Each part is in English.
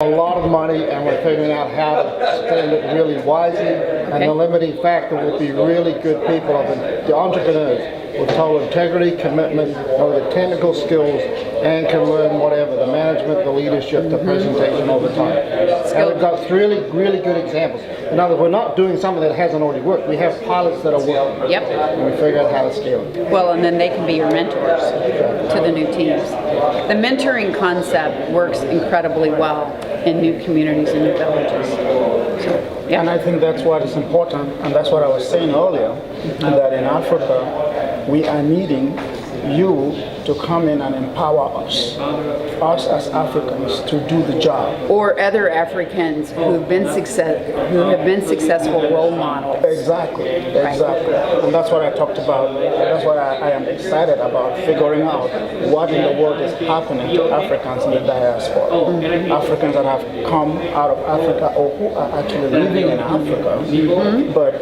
a lot of money, and we're figuring out how to spend it really wisely. And the limiting factor will be really good people, the entrepreneurs with total integrity, commitment, know the technical skills, and can learn whatever, the management, the leadership, the presentation over time. And we've got really good examples. In other words, we're not doing something that hasn't already worked. We have pilots that are working. Yep. And we figure out how to scale it. Well, and then they can be your mentors to the new teams. The mentoring concept works incredibly well in new communities and new villages. So, yeah. And I think that's what is important, and that's what I was saying earlier, that in Africa, we are needing you to come in and empower us as Africans to do the job. Or other Africans who have been successful role models. Exactly. And that's what I talked about. That's why I am excited about figuring out what in the world is happening to Africans in the diaspora. Africans that have come out of Africa or who are actually living in Africa, but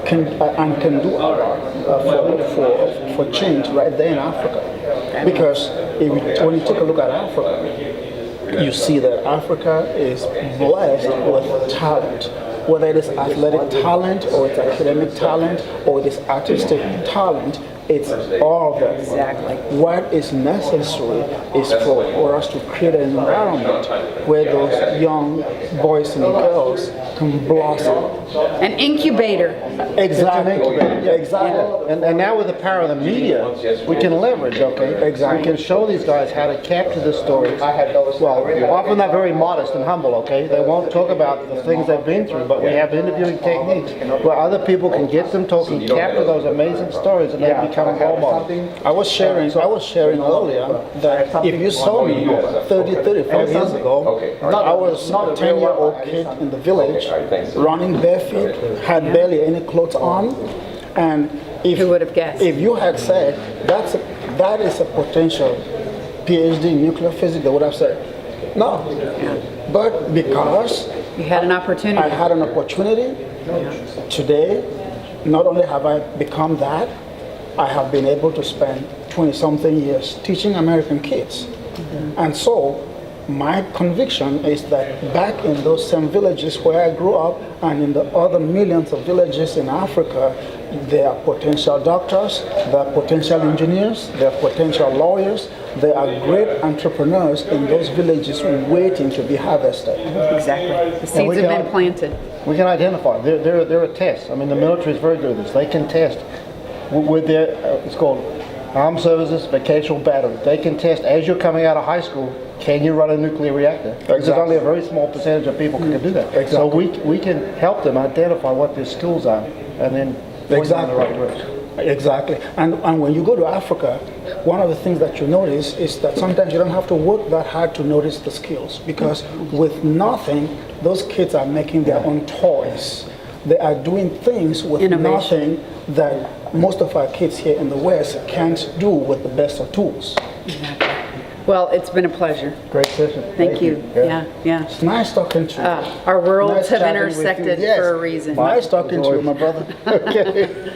can do a lot for change right there in Africa. Because when you take a look at Africa, you see that Africa is blessed with talent, whether it is athletic talent or it's academic talent or it is artistic talent. It's all of that. Exactly. What is necessary is for us to create an environment where those young boys and girls can blossom. An incubator. Exactly. Exactly. And now with the power of the media, we can leverage, okay? Exactly. We can show these guys how to capture the stories. Well, often they're very modest and humble, okay? They won't talk about the things they've been through, but we have interviewing techniques where other people can get them talking, capture those amazing stories, and they become a role model. I was sharing earlier that if you saw me 35 years ago, I was not a 10-year-old kid in the village, running barefoot, had barely any clothes on, and Who would have guessed? if you had said that is a potential PhD in nuclear physics, they would have said no. But because You had an opportunity. I had an opportunity, today, not only have I become that, I have been able to spend 20-something years teaching American kids. And so, my conviction is that back in those same villages where I grew up and in the other millions of villages in Africa, there are potential doctors, there are potential engineers, there are potential lawyers, there are great entrepreneurs in those villages waiting to be harvested. Exactly. The seeds have been planted. We can identify. There are tests. I mean, the military is very good at this. They can test with their, it's called Armed Services Vocational Battery. They can test as you're coming out of high school, can you run a nuclear reactor? Because there's only a very small percentage of people who can do that. Exactly. So we can help them identify what their skills are and then point them in the right direction. Exactly. And when you go to Africa, one of the things that you notice is that sometimes you don't have to work that hard to notice the skills, because with nothing, those kids are making their own toys. They are doing things with Innovation. nothing that most of our kids here in the West can't do with the best of tools. Well, it's been a pleasure. Great session. Thank you. Yeah. It's nice talking to you. Our worlds Nice have chatting with you. intersected Yes. for a reason. Nice talking to you, my brother. Okay.